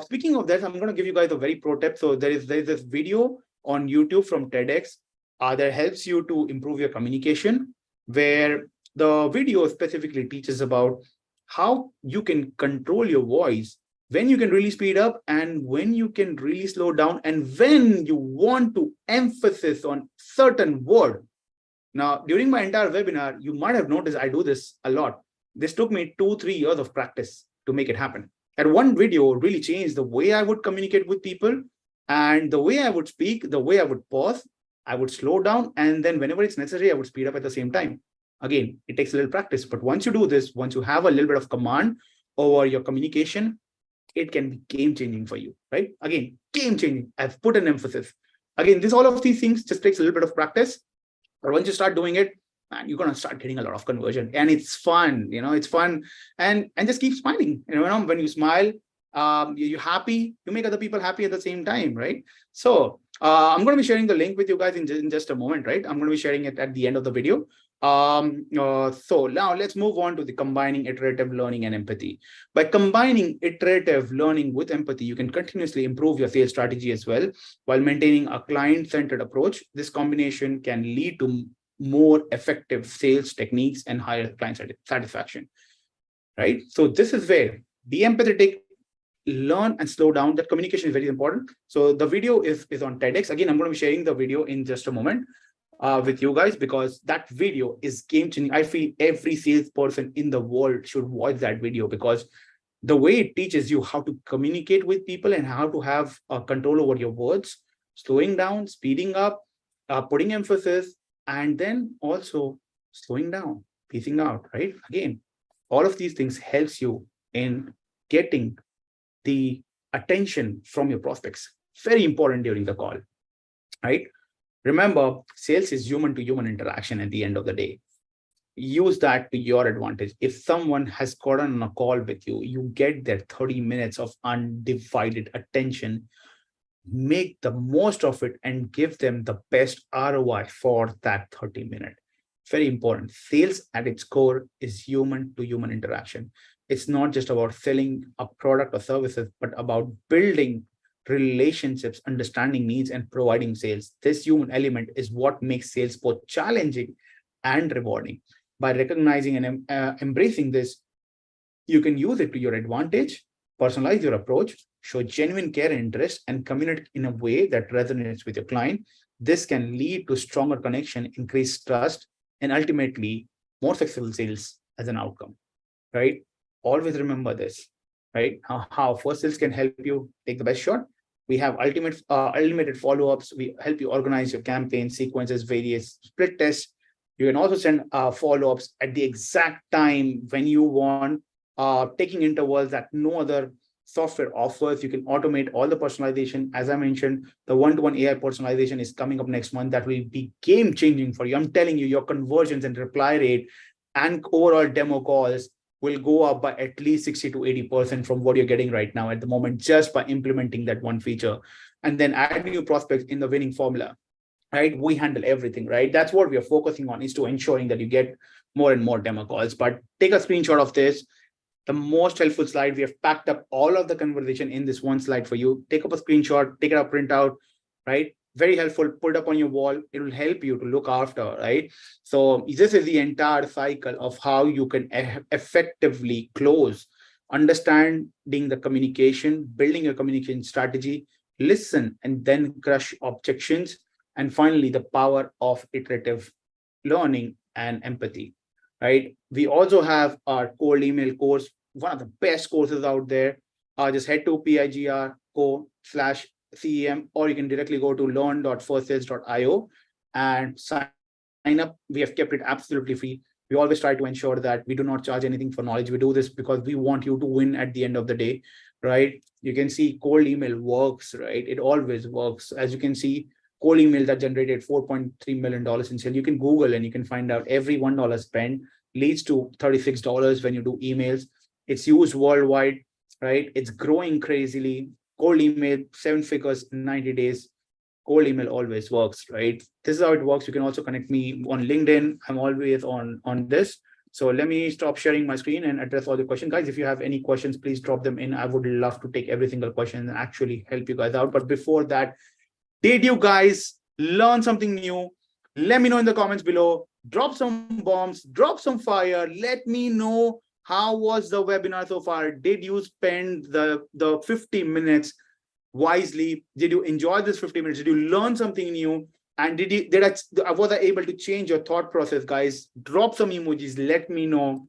Speaking of that, I'm going to give you guys a very pro tip. So there is this video on YouTube from TEDx that helps you to improve your communication, where the video specifically teaches about how you can control your voice, when you can really speed up and when you can really slow down, and when you want to emphasize on certain word. Now, during my entire webinar, you might have noticed I do this a lot. This took me 2-3 years of practice to make it happen. And one video really changed the way I would communicate with people and the way I would speak, the way I would pause, I would slow down, and then whenever it's necessary, I would speed up at the same time. Again, it takes a little practice, but once you do this, once you have a little bit of command over your communication, it can be game-changing for you, right? Again, game-changing. I've put an emphasis. Again, all of these things just takes a little bit of practice. But once you start doing it, man, you're going to start getting a lot of conversion, and it's fun. It's fun, and just keep smiling. When you smile, you're happy. You make other people happy at the same time, right? So I'm going to be sharing the link with you guys in just a moment, right? I'm going to be sharing it at the end of the video. So now let's move on to the combining iterative learning and empathy. By combining iterative learning with empathy, you can continuously improve your sales strategy as well while maintaining a client-centered approach. This combination can lead to more effective sales techniques and higher client satisfaction, right? So this is where be empathetic, learn and slow down. That communication is very important. So the video is on TEDx. Again, I'm going to be sharing the video in just a moment with you guys, because that video is game-changing. I feel every salesperson in the world should watch that video, because the way it teaches you how to communicate with people and how to have control over your words, slowing down, speeding up, putting emphasis, and then also slowing down, piecing out, right? Again, all of these things helps you in getting the attention from your prospects. Very important during the call, right? Remember, sales is human-to-human interaction at the end of the day. Use that to your advantage. If someone has gotten on a call with you, you get their 30 minutes of undivided attention. Make the most of it and give them the best ROI for that 30 minutes. Very important. Sales at its core is human-to-human interaction. It's not just about selling a product or services, but about building relationships, understanding needs, and providing sales. This human element is what makes sales both challenging and rewarding. By recognizing and embracing this, you can use it to your advantage, personalize your approach, show genuine care and interest, and communicate in a way that resonates with your client. This can lead to stronger connection, increased trust, and ultimately more successful sales as an outcome, right? Always remember this, right? How Firstsales can help you take the best shot. We have unlimited follow-ups. We help you organize your campaign sequences, various split tests. You can also send follow-ups at the exact time when you want, taking intervals that no other software offers. You can automate all the personalization. As I mentioned, the one-to-one AI personalization is coming up next month. That will be game-changing for you. I'm telling you, your conversions and reply rate and overall demo calls will go up by at least 60 to 80% from what you're getting right now at the moment, just by implementing that one feature. And then add new prospects in the winning formula, right? We handle everything, right? That's what we are focusing on, is to ensuring that you get more and more demo calls. But take a screenshot of this. The most helpful slide. We have packed up all of the conversation in this one slide for you. Take up a screenshot, take it up, print out, right? Very helpful. Put up on your wall. It will help you to look after, right? So this is the entire cycle of how you can effectively close, understanding the communication, building your communication strategy, listen, and then crush objections. And finally, the power of iterative learning and empathy, right? We also have our cold email course, one of the best courses out there. just head to pigr.co/CEM, or you can directly go to learn.firstsales.io and sign up. We have kept it absolutely free. We always try to ensure that we do not charge anything for knowledge. We do this because we want you to win at the end of the day, right? You can see cold email works, right? It always works. As you can see, cold email that generated $4.3 million in sale. You can Google and you can find out every $1 spent leads to $36 when you do emails. It's used worldwide, right? It's growing crazily. Cold email, 7 figures in 90 days. Cold email always works, right? This is how it works. You can also connect me on LinkedIn. I'm always on this. So let me stop sharing my screen and address all the questions. Guys, if you have any questions, please drop them in. I would love to take every single question and actually help you guys out. But before that, did you guys learn something new? Let me know in the comments below. Drop some bombs, drop some fire. Let me know how was the webinar so far. Did you spend the 50 minutes wisely? Did you enjoy this 50 minutes? Did you learn something new? And was I able to change your thought process, guys? Drop some emojis. Let me know,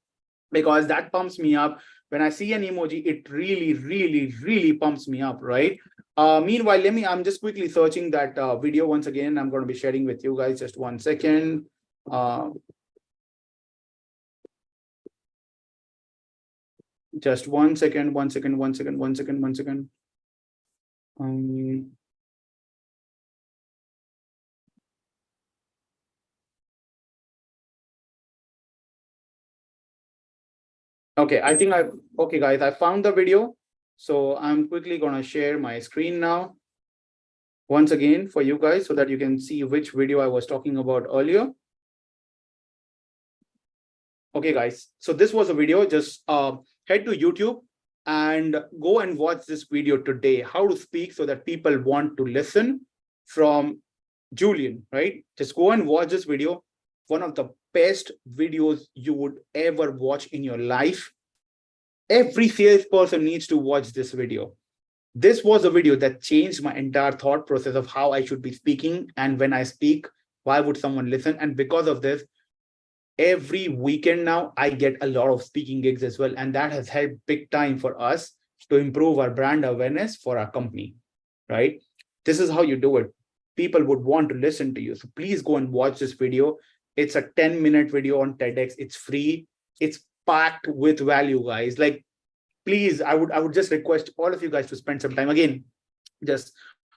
because that pumps me up. When I see an emoji, it really, really, really pumps me up, right? Meanwhile, I'm just quickly searching that video once again. I'm going to be sharing with you guys. Just 1 second. Just 1 second, 1 second, 1 second, 1 second, 1 second. Okay, okay, guys, I found the video. So I'm quickly going to share my screen now once again for you guys so that you can see which video I was talking about earlier. Okay, guys, so this was a video. Just head to YouTube and go and watch this video today, how to speak so that people want to listen, from Julian, right? Just go and watch this video. One of the best videos you would ever watch in your life. Every salesperson needs to watch this video. This was a video that changed my entire thought process of how I should be speaking. And when I speak, why would someone listen? And because of this, every weekend now, I get a lot of speaking gigs as well. And that has helped big time for us to improve our brand awareness for our company, right? This is how you do it. People would want to listen to you. So please go and watch this video. It's a 10-minute video on TEDx. It's free. It's packed with value, guys. Like, please, I would just request all of you guys to spend some time. Again, just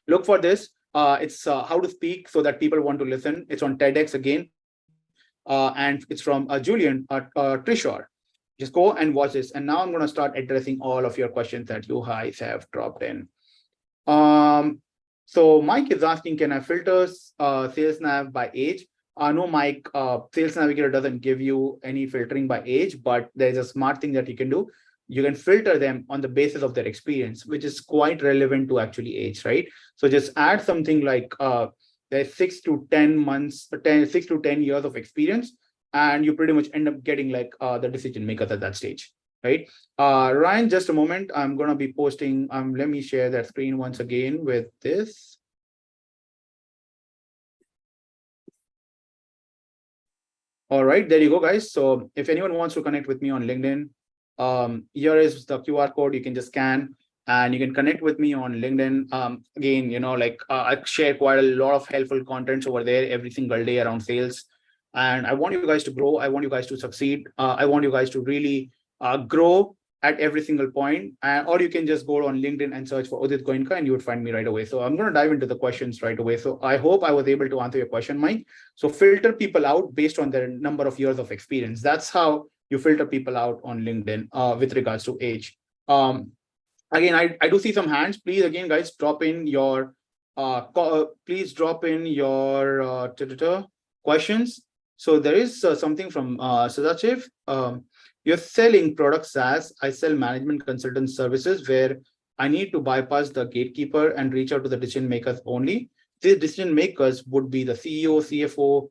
look for this. It's how to speak so that people want to listen. It's on TEDx again. And it's from Julian Trishore. Just go and watch this. And now I'm going to start addressing all of your questions that you guys have dropped in. So Mike is asking, can I filter Sales Nav by age? No, Mike, Sales Navigator doesn't give you any filtering by age, but there's a smart thing that you can do. You can filter them on the basis of their experience, which is quite relevant to actually age, right? So just add something like there's 6 to 10 months, 6 to 10 years of experience, and you pretty much end up getting like the decision makers at that stage, right? Ryan, just a moment. I'm going to be posting. Let me share that screen once again with this. All right, there you go, guys. So if anyone wants to connect with me on LinkedIn, here is the QR code. You can just scan and you can connect with me on LinkedIn. Again, you know, like I share quite a lot of helpful contents over there every single day around sales. And I want you guys to grow. I want you guys to succeed. I want you guys to really grow at every single point. Or you can just go on LinkedIn and search for Udit Goenka and you would find me right away. So I'm going to dive into the questions right away. So I hope I was able to answer your question, Mike. So filter people out based on their number of years of experience. That's how you filter people out on LinkedIn with regards to age. Again, I do see some hands. Please, again, guys, drop in your questions. So there is something from Sadachiv. You're selling product SaaS. I sell management consultant services where I need to bypass the gatekeeper and reach out to the decision makers only. These decision makers would be the CEO, CFO,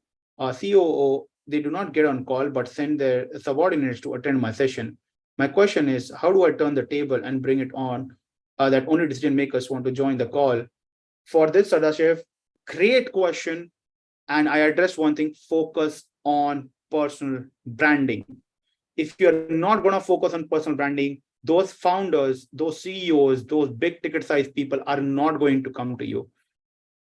COO. They do not get on call, but send their subordinates to attend my session. My question is, how do I turn the table and bring it on that only decision makers want to join the call? For this, Sadashev, great question. And I addressed one thing, focus on personal branding. If you're not going to focus on personal branding, those founders, those CEOs, those big ticket size people are not going to come to you.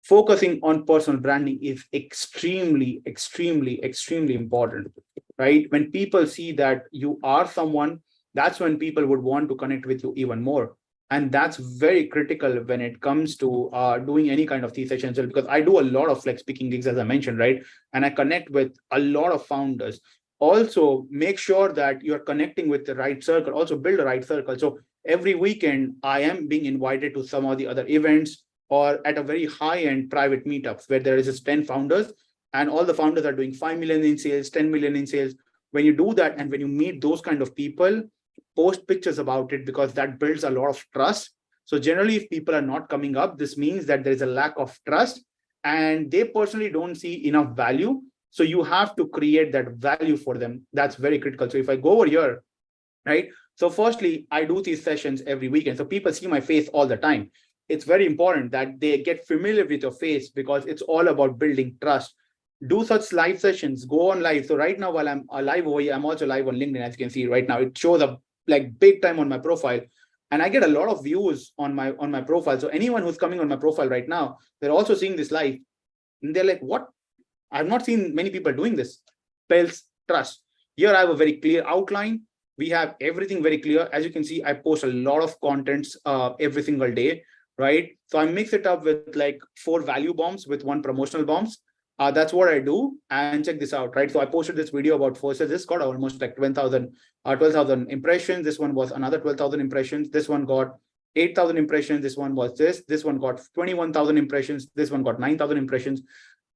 Focusing on personal branding is extremely, extremely, extremely important, right? When people see that you are someone, that's when people would want to connect with you even more. And that's very critical when it comes to doing any kind of these sessions, because I do a lot of like speaking gigs, as I mentioned, right? And I connect with a lot of founders. Also, make sure that you're connecting with the right circle. Also, build a right circle. So every weekend, I am being invited to some of the other events or at a very high-end private meetups where there is just 10 founders and all the founders are doing 5 million in sales, 10 million in sales. When you do that and when you meet those kind of people, post pictures about it, because that builds a lot of trust. So generally, if people are not coming up, this means that there is a lack of trust and they personally don't see enough value. So you have to create that value for them. That's very critical. So if I go over here, right? So firstly, I do these sessions every weekend. So people see my face all the time. It's very important that they get familiar with your face because it's all about building trust. Do such live sessions, go on live. So right now, while I'm live over here, I'm also live on LinkedIn, as you can see right now. It shows up like big time on my profile. And I get a lot of views on my profile. So anyone who's coming on my profile right now, they're also seeing this live. And they're like, what? I've not seen many people doing this. Builds trust. Here I have a very clear outline. We have everything very clear. As you can see, I post a lot of contents every single day, right? So I mix it up with like 4 value bombs with 1 promotional bombs. That's what I do. And check this out, right? So I posted this video about Firstsales. This got almost like 12,000 impressions. This one was another 12,000 impressions. This one got 8,000 impressions. This one was this. This one got 21,000 impressions. This one got 9,000 impressions.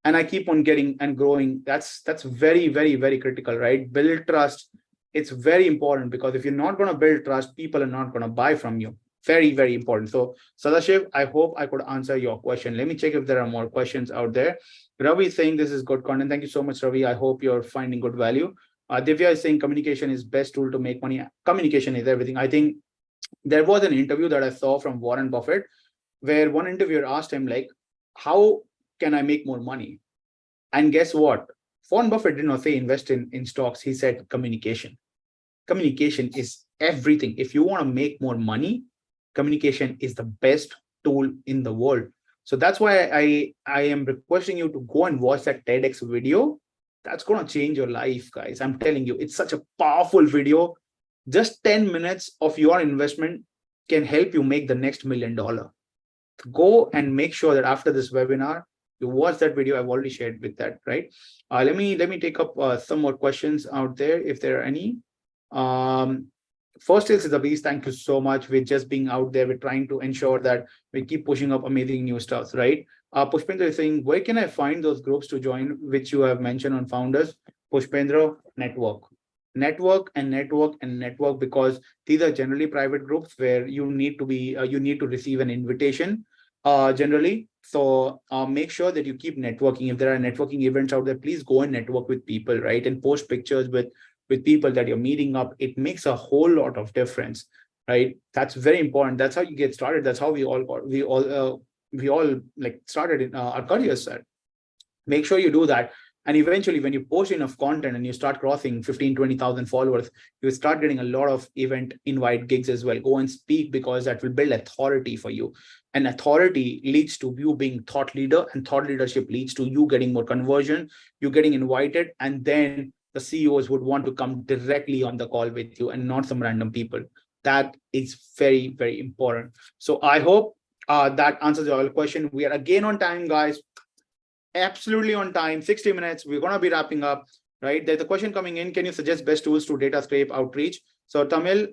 And I keep on getting and growing. That's very, very, very critical, right? Build trust. It's very important because if you're not going to build trust, people are not going to buy from you. Very, very important. So Sadashiv, I hope I could answer your question. Let me check if there are more questions out there. Ravi is saying this is good content. Thank you so much, Ravi. I hope you're finding good value. Divya is saying communication is best tool to make money. Communication is everything. I think there was an interview that I saw from Warren Buffett where one interviewer asked him like, how can I make more money? And guess what? Warren Buffett did not say invest in stocks. He said communication. Communication is everything. If you want to make more money, communication is the best tool in the world. So that's why I am requesting you to go and watch that TEDx video. That's going to change your life, guys. I'm telling you, it's such a powerful video. Just 10 minutes of your investment can help you make the next $1 million. Go and make sure that after this webinar, you watch that video. I've already shared with that, right? Let me take up some more questions out there if there are any. Firstsales is a beast. Thank you so much. We're just being out there. We're trying to ensure that we keep pushing up amazing new stuff, right? Pushpendra is saying, where can I find those groups to join, which you have mentioned on founders? Pushpendra, network, because these are generally private groups where you need to be, you need to receive an invitation generally. So make sure that you keep networking. If there are networking events out there, please go and network with people, right? And post pictures with people that you're meeting up. It makes a whole lot of difference, right? That's very important. That's how you get started. That's how we all like started in our careers, sir. Make sure you do that. And eventually, when you post enough content and you start crossing 15, 20,000 followers, you start getting a lot of event invite gigs as well. Go and speak, because that will build authority for you. And authority leads to you being thought leader, and thought leadership leads to you getting more conversion, you getting invited, and then the CEOs would want to come directly on the call with you and not some random people. That is very, very important. So I hope that answers your question. We are again on time, guys. Absolutely on time, 60 minutes. We're going to be wrapping up, right? There's a question coming in. Can you suggest best tools to data scrape outreach? So Tamil,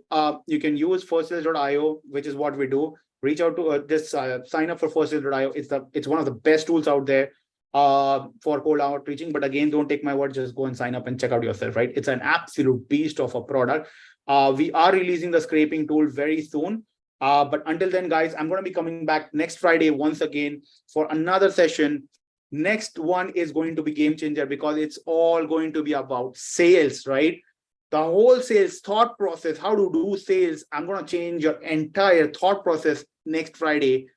you can use Firstsales.io, which is what we do. Reach out to sign up for Firstsales.io. It's one of the best tools out there for cold outreaching. But again, don't take my word, just go and sign up and check out yourself, right? It's an absolute beast of a product. We are releasing the scraping tool very soon. But until then, guys, I'm going to be coming back next Friday once again for another session. Next one is going to be game changer, because it's all going to be about sales, right? The whole sales thought process, how to do sales. I'm going to change your entire thought process next Friday.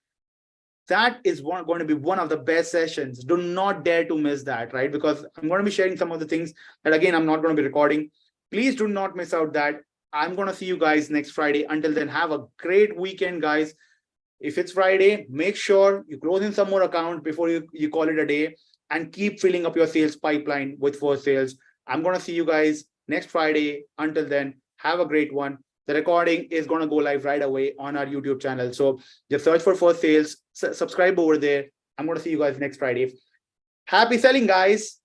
That is going to be one of the best sessions. Do not dare to miss that, right? Because I'm going to be sharing some of the things that, again, I'm not going to be recording. Please do not miss out that. I'm going to see you guys next Friday. Until then, have a great weekend, guys. If it's Friday, make sure you close in some more account before you call it a day, and keep filling up your sales pipeline with Firstsales. I'm going to see you guys next Friday. Until then, have a great one. The recording is going to go live right away on our YouTube channel. So just search for Firstsales, subscribe over there. I'm going to see you guys next Friday. Happy selling, guys.